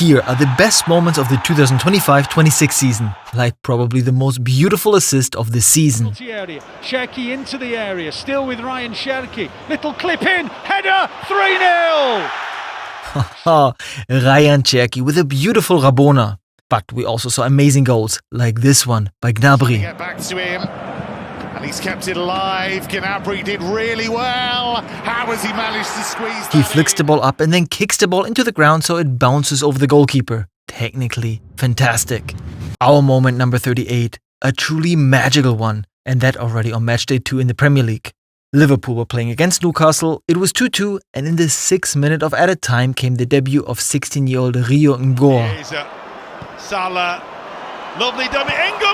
here are the best moments of the 2025-26 season, like probably the most beautiful assist of the season. Cherki into the area, still with Ryan Cherki. Little clip in, header, 3-0! Ryan Cherki with a beautiful Rabona. But we also saw amazing goals, like this one by Gnabry. Get back to him, and he's kept it alive. Gnabry did really well. How has he managed to squeeze that He flicks the ball up and then kicks the ball into the ground so it bounces over the goalkeeper. Technically fantastic. Our moment number 38, a truly magical one, and that already on match day 2 in the Premier League. Liverpool were playing against Newcastle, it was 2-2, and in the 6th minute of added time came the debut of 16-year-old Rio Ngor. Salah, lovely dummy,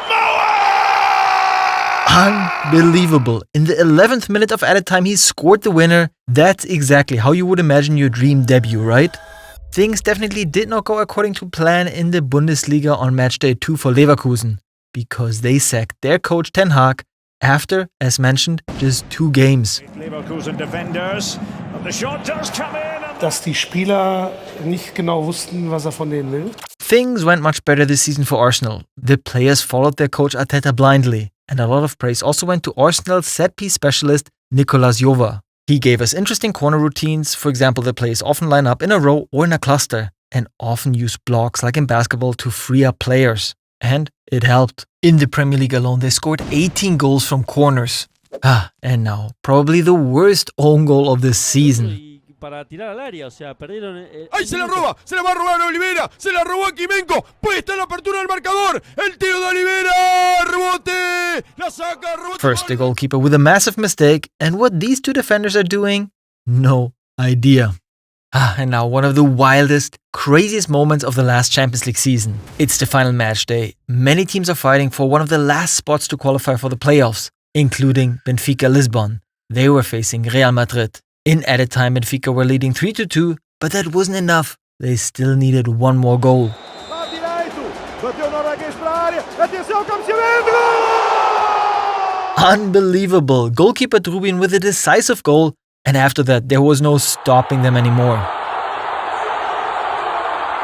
Moa! Unbelievable. In the 11th minute of added time, he scored the winner. That's exactly how you would imagine your dream debut, right? Things definitely did not go according to plan in the Bundesliga on match day 2 for Leverkusen, because they sacked their coach Ten Hag after, as mentioned, just 2 games. Leverkusen defenders, and the shot does come in. Dass die Spieler nicht genau wussten, was von denen will. Things went much better this season for Arsenal. The players followed their coach Arteta blindly, and a lot of praise also went to Arsenal's set-piece specialist Nicolas Jova. He gave us interesting corner routines. For example, the players often line up in a row or in a cluster, and often use blocks like in basketball to free up players. And it helped. In the Premier League alone, they scored 18 goals from corners. And now, probably the worst own goal of the season. ¡Ay, se la roba! ¡Se la va a robar a Olivera! ¡Se la robó a Kimenko! ¡Puede estar la apertura del marcador! ¡El tiro de Olivera! ¡Rebote! ¡La saca! ¡Rebote! First, the goalkeeper with a massive mistake, and what these 2 defenders are doing? No idea. And now one of the wildest, craziest moments of the last Champions League season. It's the final match day. Many teams are fighting for one of the last spots to qualify for the playoffs, including Benfica Lisbon. They were facing Real Madrid. In added time, Benfica were leading 3-2, but that wasn't enough. They still needed one more goal. Unbelievable. Goalkeeper Trubin with a decisive goal, and after that, there was no stopping them anymore.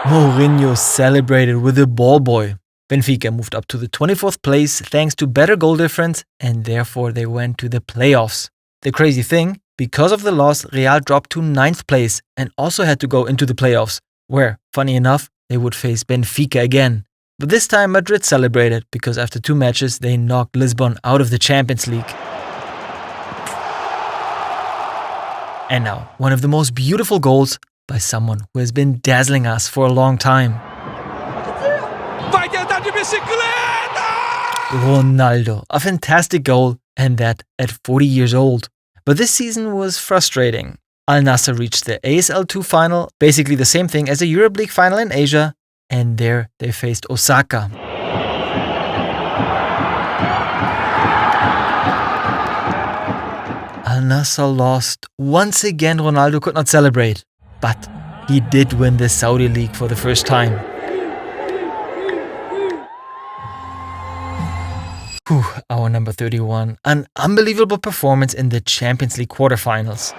Mourinho celebrated with a ball boy. Benfica moved up to the 24th place thanks to better goal difference, and therefore they went to the playoffs. The crazy thing, because of the loss, Real dropped to 9th place and also had to go into the playoffs, where, funny enough, they would face Benfica again. But this time Madrid celebrated, because after 2 matches they knocked Lisbon out of the Champions League. And now, one of the most beautiful goals by someone who has been dazzling us for a long time. Ronaldo, a fantastic goal, and that at 40 years old. But this season was frustrating. Al Nassr reached the ASL 2 final, basically the same thing as the Europe League final in Asia, and there they faced Osaka. Al Nassr lost. Once again, Ronaldo could not celebrate, but he did win the Saudi League for the first time. Our number 31, an unbelievable performance in the Champions League quarterfinals.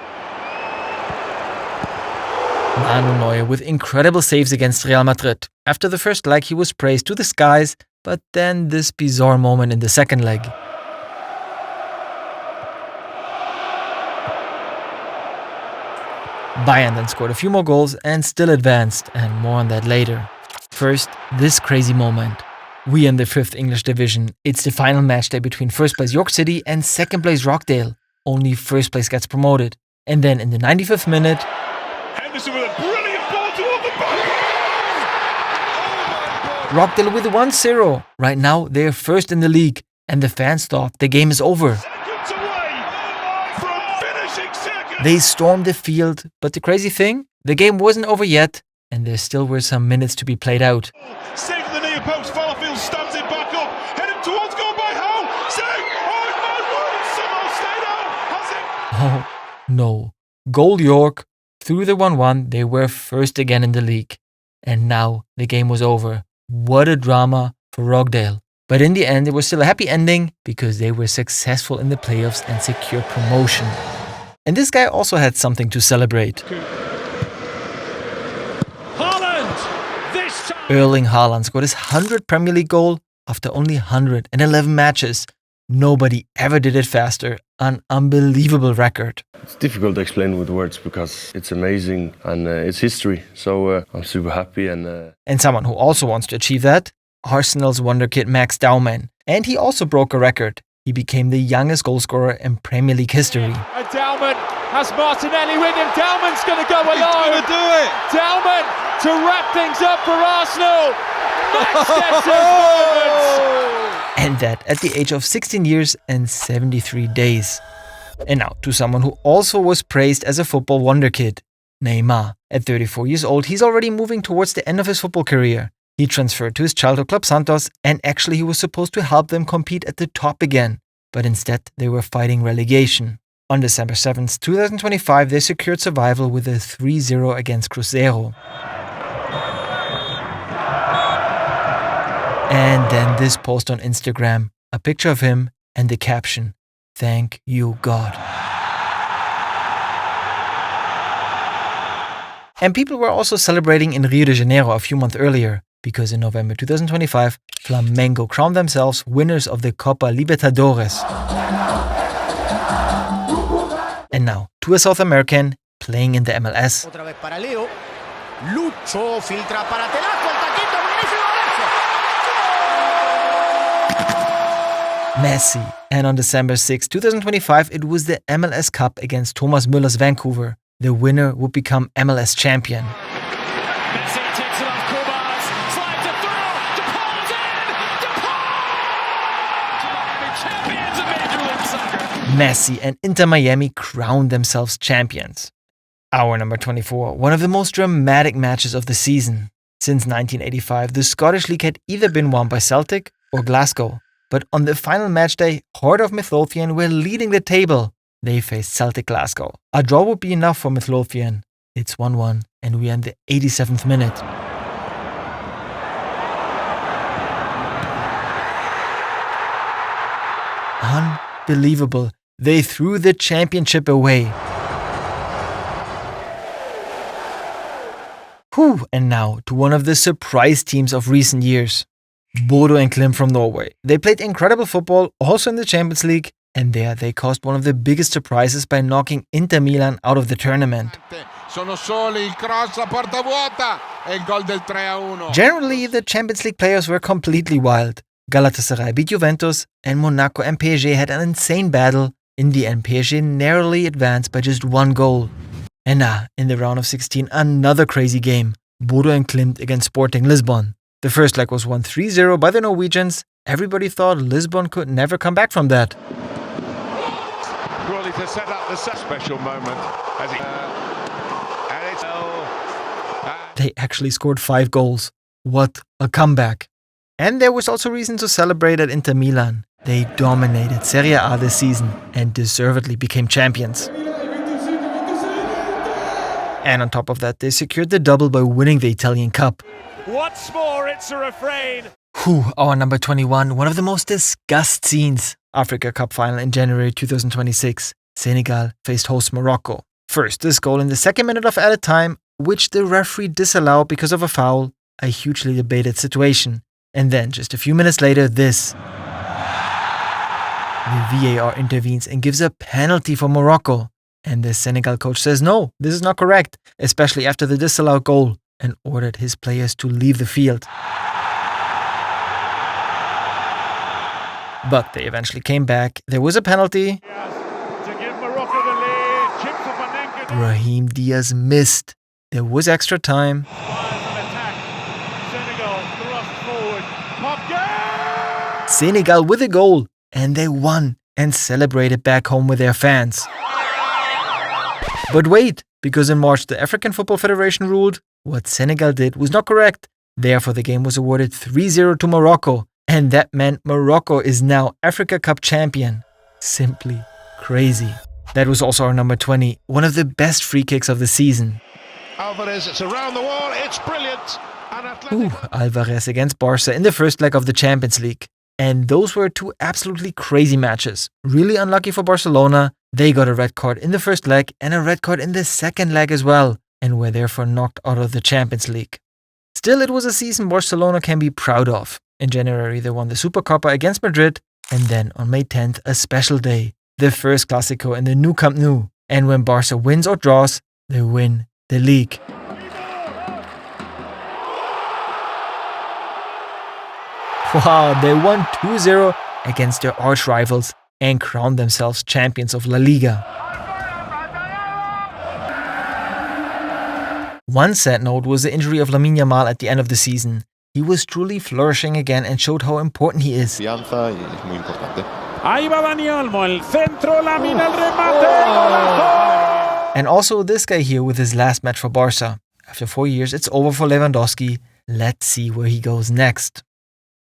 Manu Neuer with incredible saves against Real Madrid. After the first leg, he was praised to the skies, but then this bizarre moment in the second leg. Bayern then scored a few more goals and still advanced, and more on that later. First, this crazy moment. We in the 5th English division. It's the final match day between first place York City and second place Rockdale. Only first place gets promoted. And then in the 95th minute, Henderson with a brilliant ball toward the back. Rockdale with 1-0. Right now, they're first in the league, and the fans thought the game is over. Seconds away from finishing second. They stormed the field, but the crazy thing, the game wasn't over yet, and there still were some minutes to be played out. Saved the near post. Farfield stabs it back up. Headed towards goal by Howe. Save! Oh my word! Somehow stayed out. Has it? Oh, no. Goal York. Through the 1-1, they were first again in the league. And now the game was over. What a drama for Rockdale. But in the end, it was still a happy ending because they were successful in the playoffs and secured promotion. And this guy also had something to celebrate. Haaland! Erling Haaland scored his 100th Premier League goal after only 111 matches. Nobody ever did it faster. An unbelievable record. It's difficult to explain with words because it's amazing and it's history. So I'm super happy. And someone who also wants to achieve that, Arsenal's wonderkid Max Daumann. And he also broke a record. He became the youngest goalscorer in Premier League history. And Daumann has Martinelli with him. Daumann's going to go alone. He's going to do it. Daumann to wrap things up for Arsenal. Max gets his moment. And that at the age of 16 years and 73 days. And now to someone who also was praised as a football wonderkid, Neymar. At 34 years old, he's already moving towards the end of his football career. He transferred to his childhood club Santos, and actually he was supposed to help them compete at the top again. But instead, they were fighting relegation. On December 7th, 2025, they secured survival with a 3-0 against Cruzeiro. And then this post on Instagram, a picture of him and the caption, "Thank you, God." And people were also celebrating in Rio de Janeiro a few months earlier, because in November 2025, Flamengo crowned themselves winners of the Copa Libertadores. And now, to a South American playing in the MLS. Otra vez para Leo. Lucho filtra para Telazo, el taquito, buenísimo golazo. Messi. And on December 6, 2025, it was the MLS Cup against Thomas Müller's Vancouver. The winner would become MLS champion. Messi takes it off Kubas, slides it through, DePaul's in, DePaul! Champions of Major League Soccer. Messi and Inter Miami crowned themselves champions. Our number 24, one of the most dramatic matches of the season. Since 1985, the Scottish League had either been won by Celtic or Glasgow. But on the final match day, Heart of Midlothian were leading the table. They faced Celtic Glasgow. A draw would be enough for Midlothian. It's 1-1 and we are in the 87th minute. Unbelievable. They threw the championship away. Whew, and now to one of the surprise teams of recent years. Bodo and Glimt from Norway. They played incredible football also in the Champions League, and there they caused one of the biggest surprises by knocking Inter Milan out of the tournament. Generally, the Champions League players were completely wild. Galatasaray beat Juventus, and Monaco and PSG had an insane battle. In the end, PSG narrowly advanced by just one goal. And in the round of 16, another crazy game. Bodo and Glimt against Sporting Lisbon. The first leg was won 3-0 by the Norwegians. Everybody thought Lisbon could never come back from that. Crawley to set up the special moment as he They actually scored 5 goals. What a comeback. And there was also reason to celebrate at Inter Milan. They dominated Serie A this season and deservedly became champions. And on top of that, they secured the double by winning the Italian Cup. What's more, it's a refrain. Our number 21, one of the most discussed scenes. Africa Cup final in January 2026. Senegal faced host Morocco. First, this goal in the second minute of added time, which the referee disallowed because of a foul, a hugely debated situation. And then, just a few minutes later, this. The VAR intervenes and gives a penalty for Morocco. And the Senegal coach says no, this is not correct, especially after the disallowed goal, and ordered his players to leave the field. But they eventually came back. There was a penalty. To give Morocco the lead. Chips off an anchor. Brahim Diaz missed. There was extra time. Attack. Senegal thrust forward. Pop goal! Senegal with a goal. And they won and celebrated back home with their fans. But wait, because in March the African Football Federation ruled what Senegal did was not correct. Therefore the game was awarded 3-0 to Morocco. And that meant Morocco is now Africa Cup champion. Simply crazy. That was also our number 20, one of the best free kicks of the season. Alvarez, it's around the wall, it's brilliant. Alvarez against Barca in the first leg of the Champions League. And those were two absolutely crazy matches. Really unlucky for Barcelona. They got a red card in the first leg and a red card in the second leg as well, and were therefore knocked out of the Champions League. Still, it was a season Barcelona can be proud of. In January, they won the Supercopa against Madrid, and then on May 10th, a special day, the first Clásico in the new Camp Nou. And when Barca wins or draws, they win the league. Wow, they won 2-0 against their arch rivals and crowned themselves champions of La Liga. One sad note was the injury of Lamine Yamal at the end of the season. He was truly flourishing again and showed how important he is. Ahí va Dani Olmo, el centro, Lamine, el remate, golazo! And also this guy here with his last match for Barca. After 4 years, it's over for Lewandowski. Let's see where he goes next.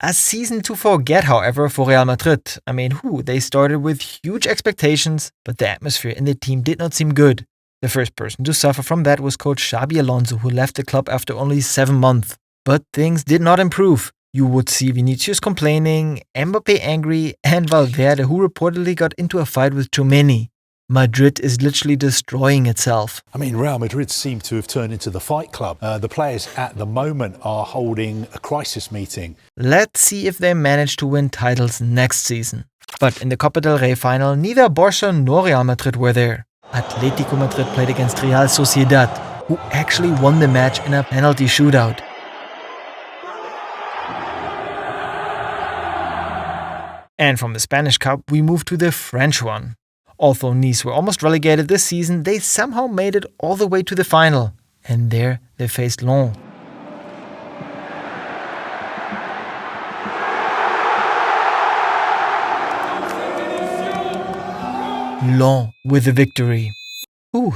A season to forget, however, for Real Madrid. They started with huge expectations, but the atmosphere in the team did not seem good. The first person to suffer from that was coach Xabi Alonso, who left the club after only 7 months. But things did not improve. You would see Vinicius complaining, Mbappé angry, and Valverde, who reportedly got into a fight with Tchouaméni. Madrid is literally destroying itself. Real Madrid seem to have turned into the fight club. The players at the moment are holding a crisis meeting. Let's see if they manage to win titles next season. But in the Copa del Rey final, neither Barca nor Real Madrid were there. Atletico Madrid played against Real Sociedad, who actually won the match in a penalty shootout. And from the Spanish Cup, we move to the French one. Although Nice were almost relegated this season, they somehow made it all the way to the final. And there they faced Lens. Lens with the victory.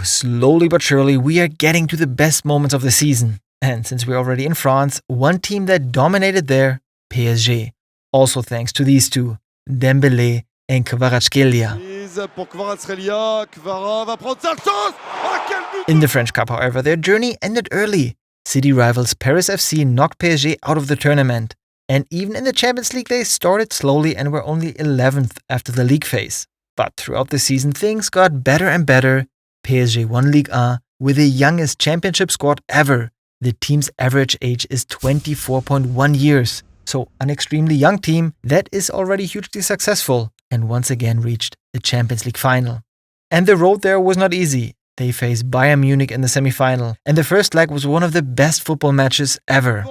Slowly but surely we are getting to the best moments of the season. And since we're already in France, one team that dominated there, PSG. Also thanks to these two, Dembélé and Kvaratskhelia. In the French Cup, however, their journey ended early. City rivals Paris FC knocked PSG out of the tournament. And even in the Champions League, they started slowly and were only 11th after the league phase. But throughout the season, things got better and better. PSG won Ligue 1 with the youngest championship squad ever. The team's average age is 24.1 years. So an extremely young team that is already hugely successful and once again reached the Champions League final. And the road there was not easy. They faced Bayern Munich in the semi-final, and the first leg was one of the best football matches ever.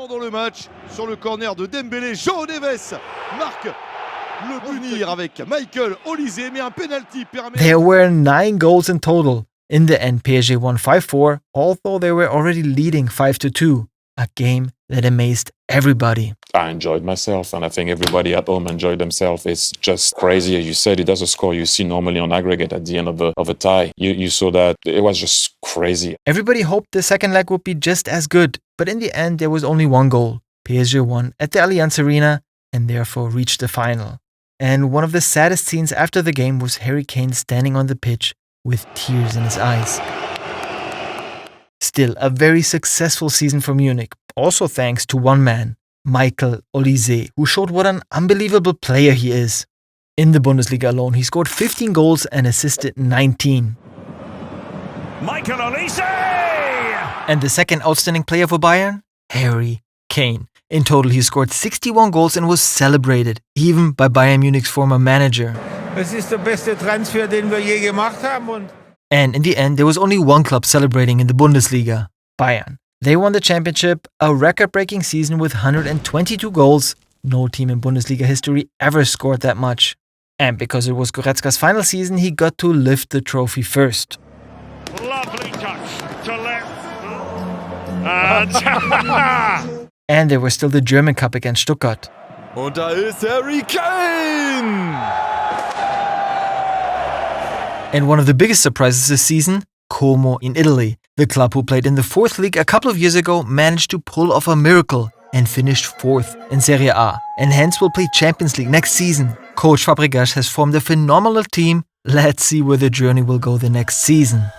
There were 9 goals in total. In the end, PSG won 5-4, although they were already leading 5-2. A game that amazed everybody. I enjoyed myself, and I think everybody at home enjoyed themselves. It's just crazy. As you said, it does a score you see normally on aggregate at the end of a tie. You saw that it was just crazy. Everybody hoped the second leg would be just as good, but in the end there was only 1 goal. PSG won at the Allianz Arena and therefore reached the final. And one of the saddest scenes after the game was Harry Kane standing on the pitch with tears in his eyes. Still, a very successful season for Munich, also thanks to one man, Michael Olise, who showed what an unbelievable player he is. In the Bundesliga alone, he scored 15 goals and assisted 19. Michael Olise! And the second outstanding player for Bayern? Harry Kane. In total, he scored 61 goals and was celebrated, even by Bayern Munich's former manager. Es ist der beste Transfer, den wir je gemacht haben. And in the end, there was only one club celebrating in the Bundesliga, Bayern. They won the championship, a record-breaking season with 122 goals. No team in Bundesliga history ever scored that much. And because it was Goretzka's final season, he got to lift the trophy first. Lovely touch to left. And there was still the German Cup against Stuttgart. Und da ist Harry Kane! And one of the biggest surprises this season, Como in Italy. The club who played in the 4th league a couple of years ago managed to pull off a miracle and finished 4th in Serie A, and hence will play Champions League next season. Coach Fabregas has formed a phenomenal team. Let's see where the journey will go the next season.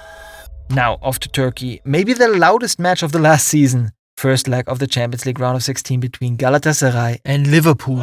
Now off to Turkey, maybe the loudest match of the last season. First leg of the Champions League round of 16 between Galatasaray and Liverpool.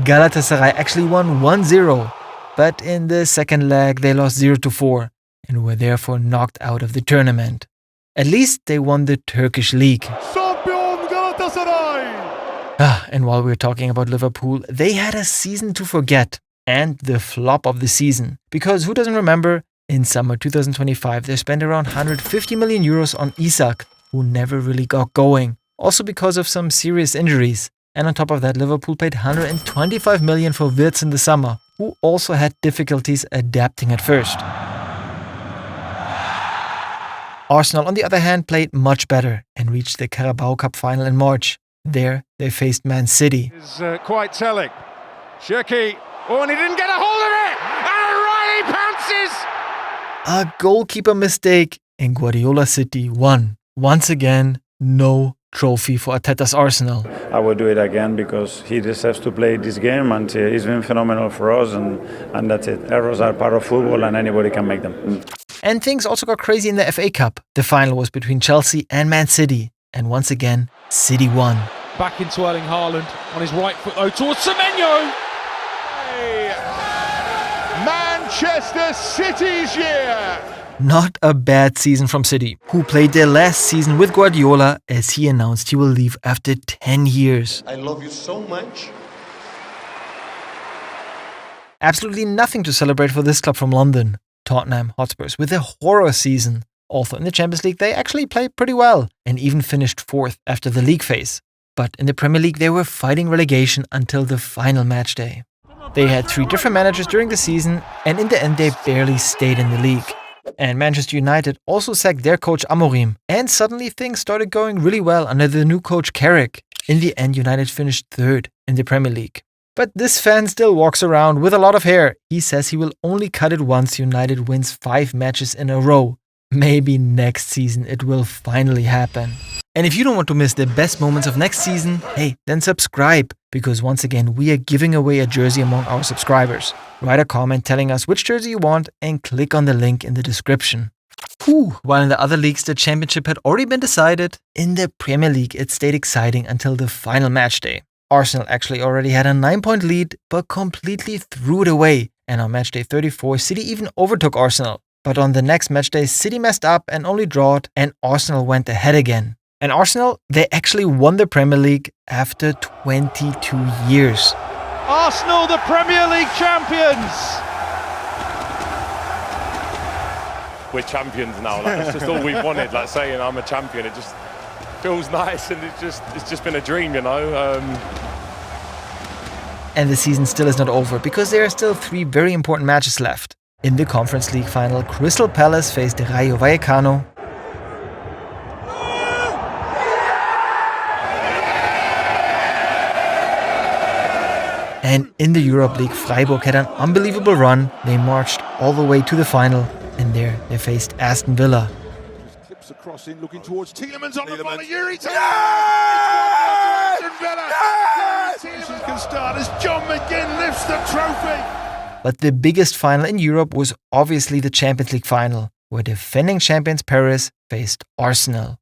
Galatasaray actually won 1-0, but in the second leg they lost 0-4 and were therefore knocked out of the tournament. At least they won the Turkish league. Champion Galatasaray! And while we're talking about Liverpool, they had a season to forget, and the flop of the season. Because who doesn't remember, in summer 2025 they spent around 150 million euros on Isak, who never really got going, also because of some serious injuries. And on top of that, Liverpool paid 125 million for Wirtz in the summer, who also had difficulties adapting at first. Arsenal, on the other hand, played much better and reached the Carabao Cup final in March. There, they faced Man City. Is quite telling. Shirky, oh, and he didn't get a hold of it! And Riley pounces! A goalkeeper mistake, and Guardiola City won. Once again, no trophy for Arteta's Arsenal. I will do it again because he deserves to play this game, and he's been phenomenal for us, and that's it. Errors are part of football and anybody can make them. And things also got crazy in the FA Cup. The final was between Chelsea and Man City, and once again, City won. Back into Erling Haaland on his right foot though towards Semenyo. Manchester City's year! Not a bad season from City, who played their last season with Guardiola as he announced he will leave after 10 years. I love you so much. Absolutely nothing to celebrate for this club from London. Tottenham Hotspurs with a horror season. Also in the Champions League they actually played pretty well and even finished 4th after the league phase. But in the Premier League they were fighting relegation until the final match day. They had 3 different managers during the season and in the end they barely stayed in the league. And Manchester United also sacked their coach Amorim, and suddenly things started going really well under the new coach Carrick. In the end, United finished 3rd in the Premier League. But this fan still walks around with a lot of hair. He says he will only cut it once United wins 5 matches in a row. Maybe next season it will finally happen. And if you don't want to miss the best moments of next season, hey, then subscribe, because once again we are giving away a jersey among our subscribers. Write a comment telling us which jersey you want and click on the link in the description. While in the other leagues the championship had already been decided, in the Premier League it stayed exciting until the final match day. Arsenal actually already had a 9-point lead but completely threw it away, and on match day 34 City even overtook Arsenal. But on the next match day City messed up and only drawed, and Arsenal went ahead again. And Arsenal, they actually won the Premier League after 22 years. Arsenal, the Premier League champions! We're champions now. That's just all we've wanted. Like saying I'm a champion, it just feels nice, and it's just been a dream, you know. And the season still is not over because there are still 3 very important matches left. In the Conference League final, Crystal Palace faced Rayo Vallecano. And in the Europa League, Freiburg had an unbelievable run. They marched all the way to the final, and there they faced Aston Villa. Just clips across in, looking towards Tielemans on the volley. Yuri Tielemans! Yes! Tielemans can start as John McGinn lifts the trophy. But the biggest final in Europe was obviously the Champions League final, where defending champions Paris faced Arsenal.